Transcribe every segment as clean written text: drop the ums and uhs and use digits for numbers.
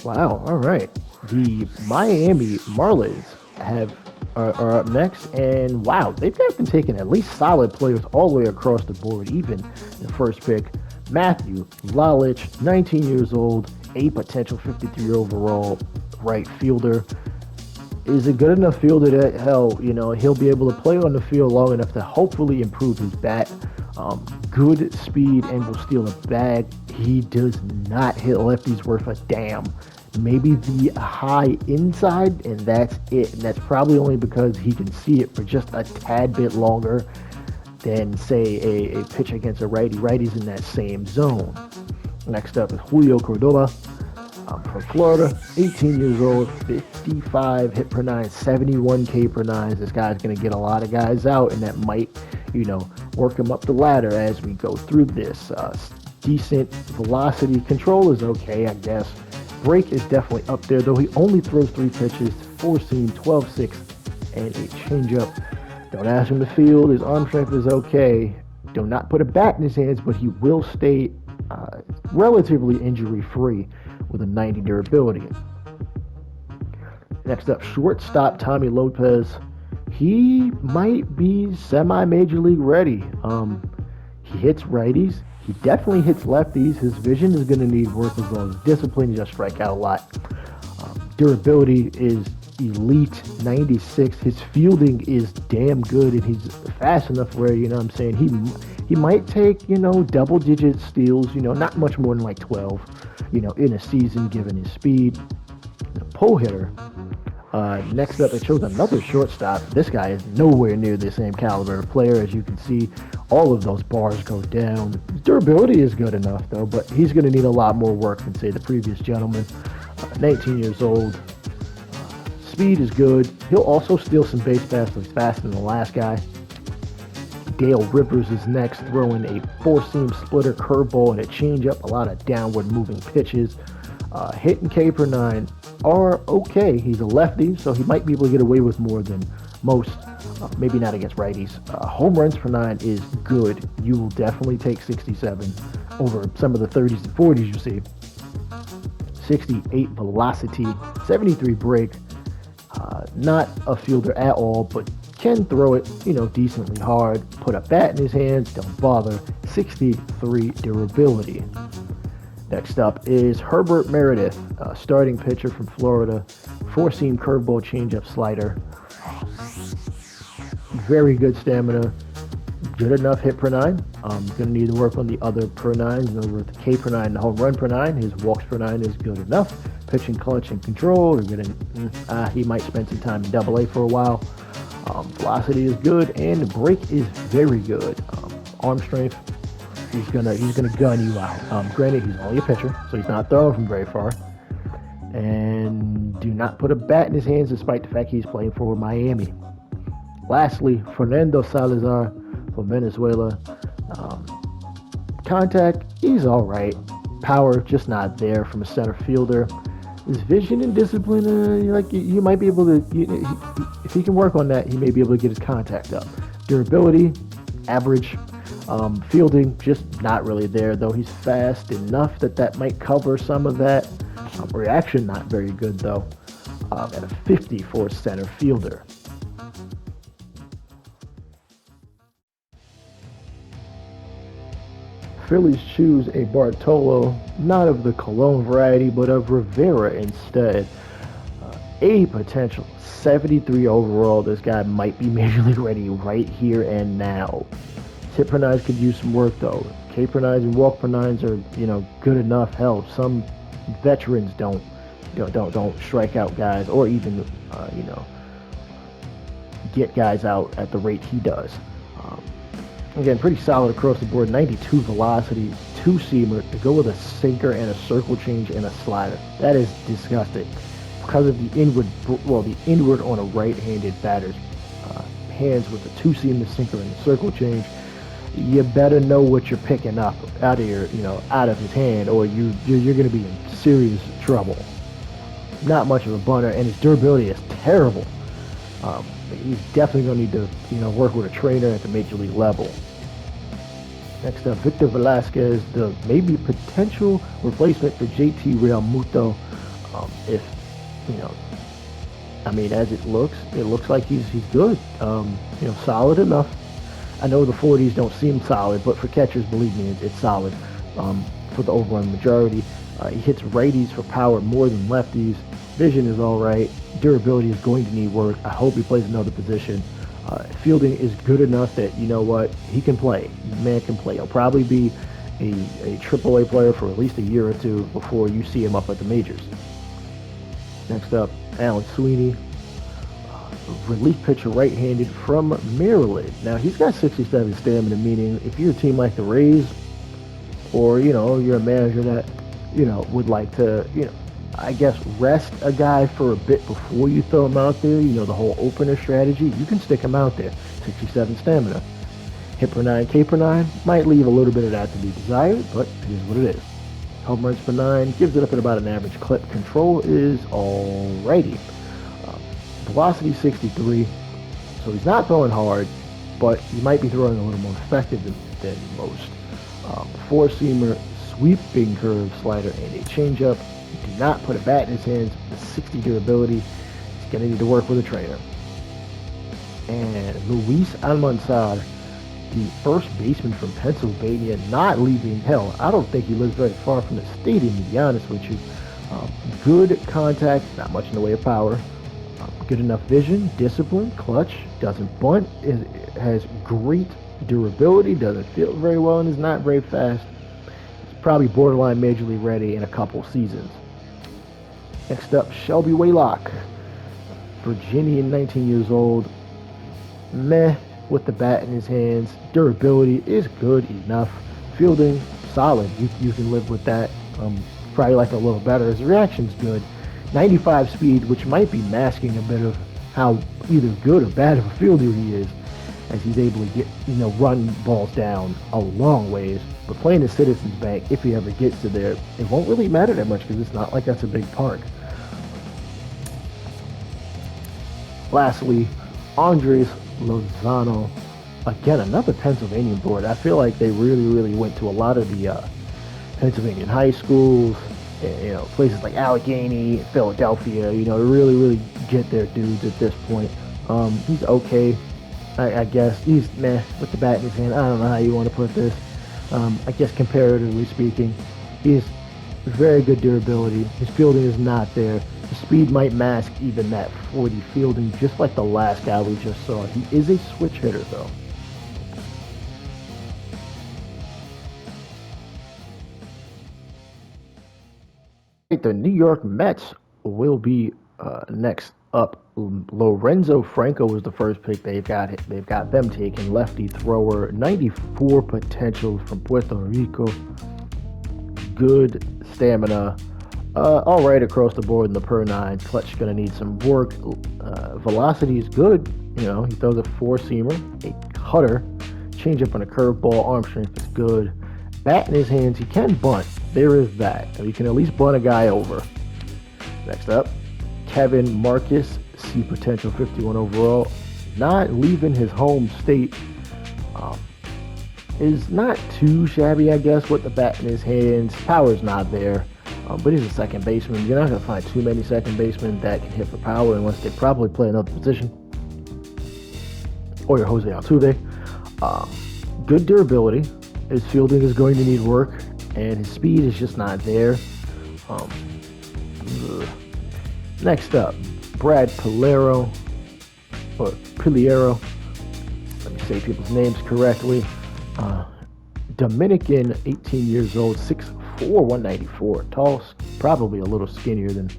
Wow. All right. The Miami Marlins are up next, and wow, they've got them taking at least solid players all the way across the board. Even the first pick, Matthew Lalich, 19 years old, a potential 53 overall right fielder. Is a good enough fielder that hell, he'll be able to play on the field long enough to hopefully improve his bat. Good speed and will steal a bag. He does not hit lefties worth a damn. Maybe the high inside, and that's it. And that's probably only because he can see it for just a tad bit longer than, say, a pitch against a righty. Righty's in that same zone. Next up is Julio Cordova. From Florida, 18 years old, 55 hit per nine, 71 K per nine. This guy's going to get a lot of guys out, and that might, work him up the ladder as we go through this. Decent velocity control is okay, I guess. Break is definitely up there, though he only throws 3 pitches, 4-seam, 12-6, and a changeup. Don't ask him to field. His arm strength is okay. Do not put a bat in his hands, but he will stay relatively injury-free with a 90 durability. Next up, shortstop Tommy Lopez. He might be semi-major league ready. He hits righties. He definitely hits lefties. His vision is going to need work as well as discipline. He just strike out a lot. Durability is elite, 96. His fielding is damn good, and he's fast enough where, he might take, double-digit steals, not much more than like 12, in a season given his speed. The pull hitter. Next up, it shows another shortstop. This guy is nowhere near the same caliber of player. As you can see, all of those bars go down. His durability is good enough, though, but he's going to need a lot more work than, say, the previous gentleman. 19 years old. Speed is good. He'll also steal some base paths, so he's faster than the last guy. Dale Rivers is next, throwing a 4-seam splitter, curveball, and a changeup. A lot of downward moving pitches. Hitting K per nine are okay. He's a lefty, so he might be able to get away with more than most. Maybe not against righties. Home runs per nine is good. You will definitely take 67 over some of the 30s and 40s you see. 68 velocity, 73 break. Not a fielder at all, but can throw it, decently hard. Put a bat in his hands, don't bother. 63 durability. Next up is Herbert Meredith, starting pitcher from Florida. 4-seam curveball, changeup, slider. Very good stamina. Good enough hit per nine. Going to need to work on the other per nines. In other words, the K per nine, the home run per nine. His walks per nine is good enough. Pitching, clutch, and control. He might spend some time in Double A for a while. Velocity is good, and the break is very good. Arm strength. He's gonna gun you out. Granted, he's only a pitcher, so he's not throwing from very far. And do not put a bat in his hands, despite the fact he's playing for Miami. Lastly, Fernando Salazar from Venezuela. Contact, he's all right. Power, just not there from a center fielder. His vision and discipline, you might be able to, if he can work on that, he may be able to get his contact up. Durability, average. Fielding, just not really there, though he's fast enough that might cover some of that. Reaction, not very good, though. At a 50 for a center fielder. Phillies choose a Bartolo, not of the Cologne variety, but of Rivera instead. A potential 73 overall. This guy might be major league ready right here and now. Hit per nines could use some work, though. K per nines and walk per nines are, good enough. Hell, some veterans don't strike out guys, or even, get guys out at the rate he does. Again, pretty solid across the board. 92 velocity, 2-seamer to go with a sinker and a circle change and a slider. That is disgusting because of the inward on a right-handed batter's hands with the 2-seam, the sinker, and the circle change. You better know what you're picking up out of his hand, or you're going to be in serious trouble. Not much of a bunter, and his durability is terrible. He's definitely going to need to, work with a trainer at the major league level. Next up, Victor Velasquez, the maybe potential replacement for JT Realmuto. If you know, I mean, as it looks like he's good. Solid enough. I know the 40s don't seem solid, but for catchers, believe me, it's solid. For the overwhelming majority, he hits righties for power more than lefties. Vision is all right. Durability is going to need work. I hope he plays another position. Fielding is good enough that, you know what, he can play. The man can play. He'll probably be a AAA player for at least a year or two before you see him up at the majors. Next up, Alan Sweeney, relief pitcher, right-handed from Maryland. Now, he's got 67 stamina, meaning if you're a team like the Rays, or, you're a manager that, would like to, I guess, rest a guy for a bit before you throw him out there, the whole opener strategy, you can stick him out there. 67 stamina. Hit per 9, K per 9, might leave a little bit of that to be desired, but it is what it is. Home runs per 9, gives it up at about an average clip. Control is alrighty. Velocity 63, so he's not throwing hard, but he might be throwing a little more effective than most. Four-seamer, sweeping curve, slider, and a changeup. Do not put a bat in his hands. The 60 durability. He's going to need to work with a trainer. And Luis Almanzar, the first baseman from Pennsylvania, not leaving hell. I don't think he lives very far from the stadium, to be honest with you. Good contact, not much in the way of power. Good enough vision, discipline, clutch, doesn't bunt, has great durability, doesn't feel very well, and is not very fast. He's probably borderline major league ready in a couple seasons. Next up, Shelby Waylock, Virginian, 19 years old. Meh with the bat in his hands. Durability is good enough. Fielding, solid. You can live with that. Probably like a little better. His reaction's good. 95 speed, which might be masking a bit of how either good or bad of a fielder he is, as he's able to get, run balls down a long ways. But playing the Citizens Bank, if he ever gets to there, it won't really matter that much because it's not like that's a big park. Lastly, Andres Lozano. Again, another Pennsylvania board. I feel like they really went to a lot of the Pennsylvania high schools, places like Allegheny, Philadelphia, to really get their dudes at this point. He's okay, I guess. He's meh with the bat in his hand. I don't know how you want to put this. I guess comparatively speaking, he's very good durability. His fielding is not there. The speed might mask even that 40 fielding, just like the last guy we just saw. He is a switch hitter, though. The New York Mets will be next up. Lorenzo Franco was the first pick they've got. They've got them taken. Lefty thrower, 94 potential from Puerto Rico. Good stamina. All right across the board in the per 9. Clutch going to need some work. Velocity is good. He throws a four-seamer, a cutter, changeup on a curveball. Arm strength is good. Bat in his hands, he can bunt. There is that. So he can at least bunt a guy over. Next up, Kevin Marcus, C potential, 51 overall. Not leaving his home state. Is not too shabby, I guess, with the bat in his hands. Power's not there. But he's a second baseman. You're not going to find too many second basemen that can hit for power unless they probably play another position. Or you're Jose Altuve. Good durability. His fielding is going to need work, and his speed is just not there. Next up, Brad Piliero. Let me say people's names correctly. Dominican, 18 years old, 6'4", 194. Tall, probably a little skinnier than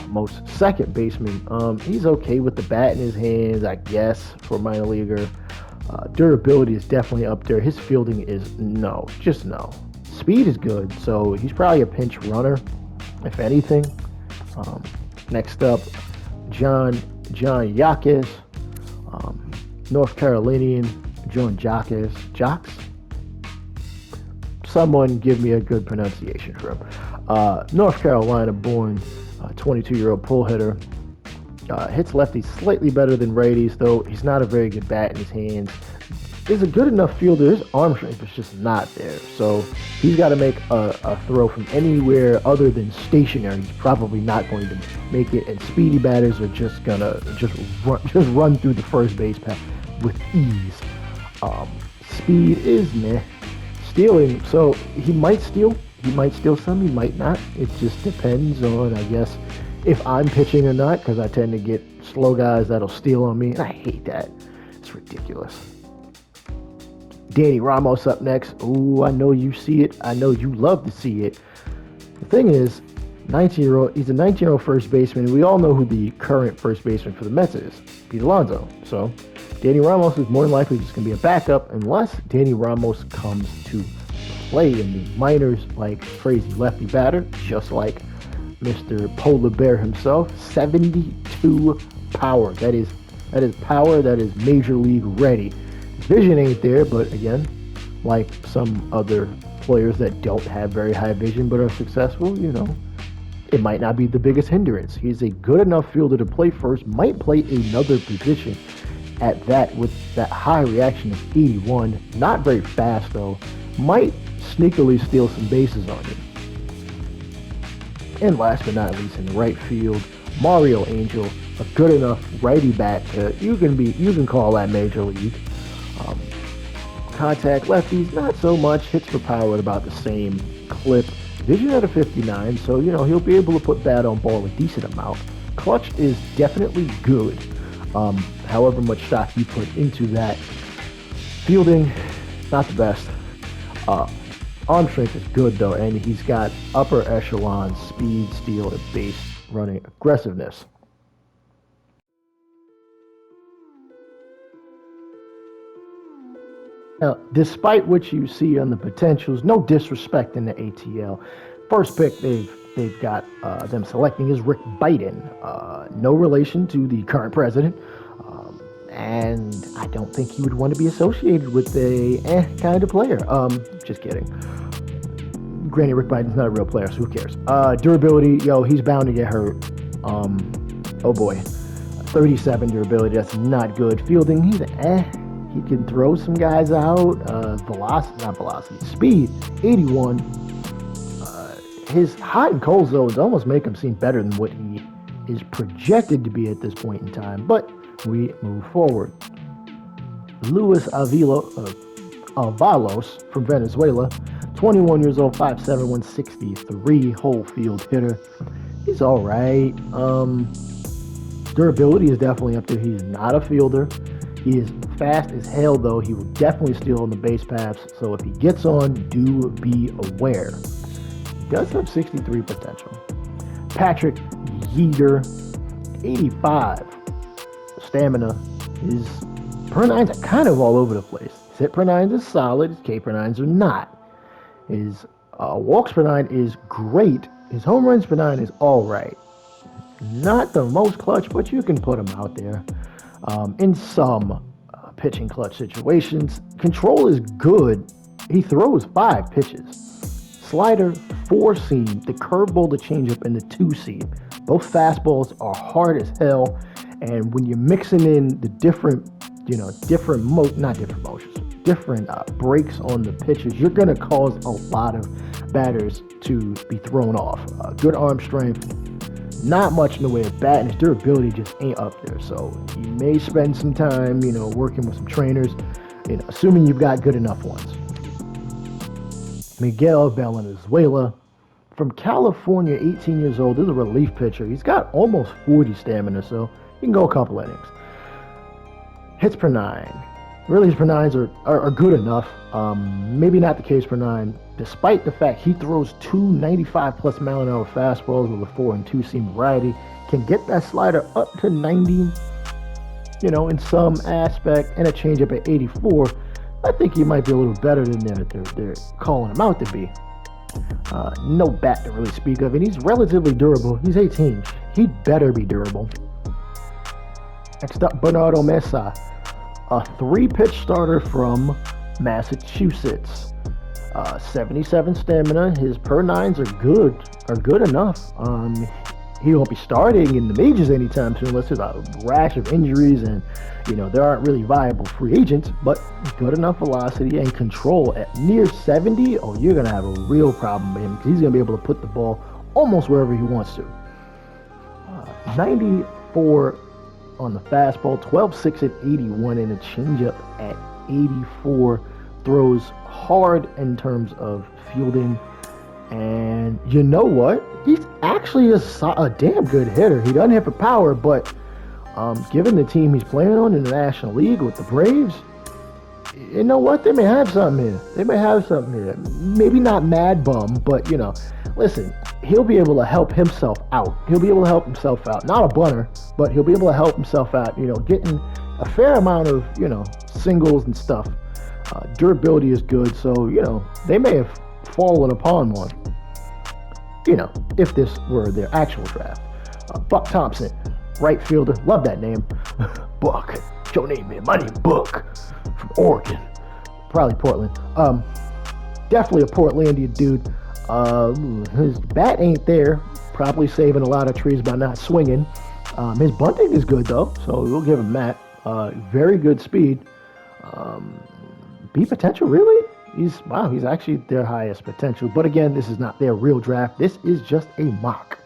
most second basemen. He's okay with the bat in his hands, I guess, for a minor leaguer. Durability is definitely up there. His fielding is no. Speed is good, so he's probably a pinch runner, if anything. Next up, John Yaquez, North Carolinian. John Jocks. Someone give me a good pronunciation for him. North Carolina born, 22-year-old pull hitter. Hits lefties slightly better than righties, though he's not a very good bat in his hands. is a good enough fielder. His arm strength is just not there. So he's got to make a throw from anywhere other than stationary. He's probably not going to make it. And speedy batters are just gonna run through the first base path with ease. Speed is meh. Stealing, so he might steal. He might steal some. He might not. It just depends on, I guess, if I'm pitching or not, because I tend to get slow guys that'll steal on me, and I hate that. It's ridiculous. Danny Ramos up next. Ooh, I know you see it. I know you love to see it. The thing is, he's a 19-year-old first baseman. We all know who the current first baseman for the Mets is, Pete Alonso. So Danny Ramos is more than likely just going to be a backup unless Danny Ramos comes to play in the minors like crazy lefty batter, just like Mr. Polar Bear himself. 72 power. That is power that is major league ready. Vision ain't there, but again, like some other players that don't have very high vision but are successful, it might not be the biggest hindrance. He's a good enough fielder to play first, might play another position at that with that high reaction of 81. Not very fast though. Might sneakily steal some bases on you. And last but not least, in the right field, Mario Angel, a good enough righty bat. You can call that major league. Contact lefties, not so much. Hits for power at about the same clip. Vision at a 59, so he'll be able to put bat on ball a decent amount. Clutch is definitely good. However much stock you put into that. Fielding, not the best. Arm strength is good though, and he's got upper echelon speed, steal, and base running aggressiveness. Now, despite what you see on the potentials, no disrespect in the ATL. First pick they've got them selecting is Rick Biden. No relation to the current president. And I don't think he would want to be associated with a kind of player. Just kidding. Granted, Rick Biden's not a real player, so who cares? Durability, he's bound to get hurt. Oh boy. 37 durability, that's not good. Fielding, he's He can throw some guys out. Speed, 81. His hot and cold zones almost make him seem better than what he is projected to be at this point in time. But we move forward. Luis Avalos from Venezuela, 21 years old, 5'7", 163, whole field hitter. He's all right. Durability is definitely up there. He's not a fielder. He is fast as hell, though. He will definitely steal on the base paths. So if he gets on, do be aware. He does have 63 potential. Patrick Yeager, 85. Stamina. His per nines are kind of all over the place. His hit per nines is solid. His K per nines are not. His walks per nine is great. His home runs per nine is all right. Not the most clutch, but you can put him out there. In some pitching clutch situations, control is good. He throws 5 pitches. Slider, 4-seam, the curveball, the changeup, and the 2-seam. Both fastballs are hard as hell, and when you're mixing in the different breaks on the pitches, you're going to cause a lot of batters to be thrown off. Good arm strength, not much in the way of bat, and his durability just ain't up there. So you may spend some time, working with some trainers, assuming you've got good enough ones. Miguel Valenzuela from California, 18 years old, is a relief pitcher. He's got almost 40 stamina, so he can go a couple innings. Hits per 9. Really, his per 9s are good enough. Maybe not the case per 9, despite the fact he throws 295 plus mile an hour fastballs with a 4 and 2-seam variety. Can get that slider up to 90, in some aspect, and a changeup at 84. I think he might be a little better than they're calling him out to be. No bat to really speak of, and he's relatively durable. He's 18. He'd better be durable. Next up, Bernardo Mesa, a 3-pitch starter from Massachusetts. 77 stamina. His per 9s are good enough. he won't be starting in the majors anytime soon unless there's a rash of injuries and, there aren't really viable free agents, but good enough velocity and control at near 70. Oh, you're going to have a real problem with him because he's going to be able to put the ball almost wherever he wants to. 94 on the fastball, 12.6 at 81, and a changeup at 84. Throws hard in terms of fielding. And you know what? He's actually a damn good hitter. He doesn't hit for power, but given the team he's playing on in the National League with the Braves, you know what? They may have something here. Maybe not mad bum, but, listen, he'll be able to help himself out. Not a bunter, but he'll be able to help himself out, getting a fair amount of, singles and stuff. Durability is good, so, they may have fallen upon one, if this were their actual draft. Buck Thompson, right fielder, love that name. Buck, your name, man. My name Buck, from Oregon, probably Portland. Definitely a Portlandia dude. His bat ain't there, probably saving a lot of trees by not swinging. His bunting is good though, so we'll give him that. Very good speed. B potential, really? He's actually their highest potential. But again, this is not their real draft. This is just a mock.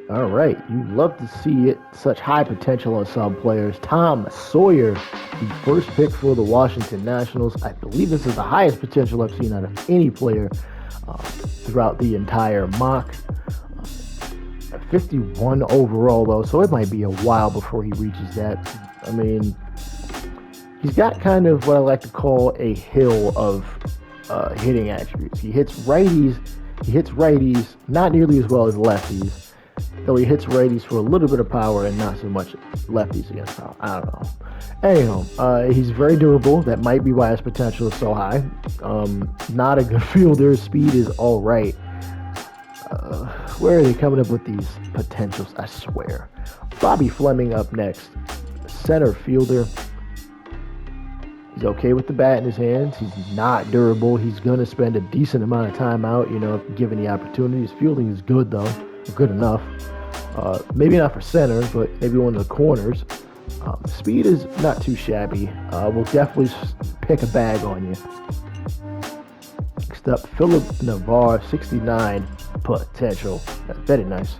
All right, you love to see it. Such high potential on some players. Tom Sawyer, the first pick for the Washington Nationals. I believe this is the highest potential I've seen out of any player throughout the entire mock. 51 overall, though, so it might be a while before he reaches that. I mean, he's got kind of what I like to call a hill of hitting attributes. He hits righties, not nearly as well as lefties, though he hits righties for a little bit of power and not so much lefties against power. I don't know. Anyhow, he's very durable. That might be why his potential is so high. Not a good fielder. His speed is all right. Where are they coming up with these potentials? I swear. Bobby Fleming up next. Center fielder. He's okay with the bat in his hands. He's not durable. He's going to spend a decent amount of time out, if given the opportunity. His fielding is good, though. Good enough. Maybe not for center, but maybe one of the corners. Speed is not too shabby. We'll definitely pick a bag on you. Next up, Philip Navarre, 69 potential. That's very nice.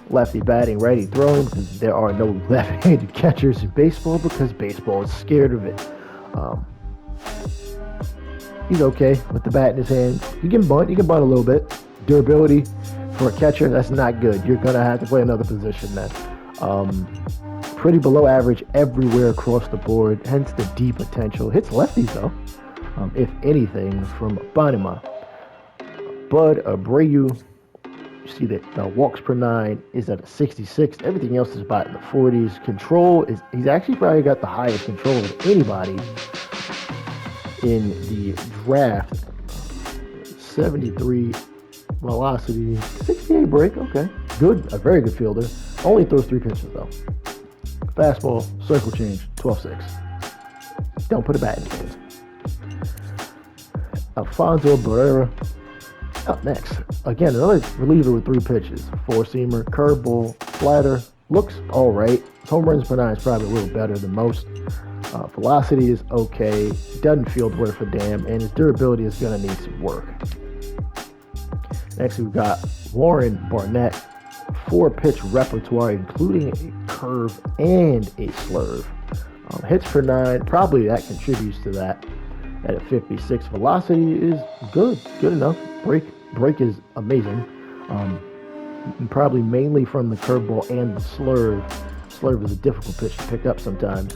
Lefty batting, righty throwing, because there are no left-handed catchers in baseball because baseball is scared of it. He's okay with the bat in his hand. He can bunt a little bit. Durability for a catcher, that's not good. You're going to have to play another position then. Pretty below average everywhere across the board, hence the D potential. Hits lefties though, if anything, from Panama. Bud Abreu, you see that walks per 9 is at a 66. Everything else is about in the 40s. Control he's actually probably got the highest control of anybody in the draft. 73 velocity, 68 break. Okay, good, a very good fielder. Only throws 3 pitches though. Fastball, circle change, 12.6. Don't put a bat in his hands. Alfonso Barrera up next. Again, another reliever with 3 pitches. 4-seamer, curveball, slider. Looks all right. His home runs per 9 is probably a little better than most. Velocity is okay. Doesn't field worth a damn, and his durability is going to need some work. Next, we've got Warren Barnett. 4-pitch repertoire, including a curve and a slurve. Hits per 9, probably that contributes to that. At a 56, velocity is good enough. Break is amazing. Probably mainly from the curveball and the slurve. Slurve is a difficult pitch to pick up sometimes.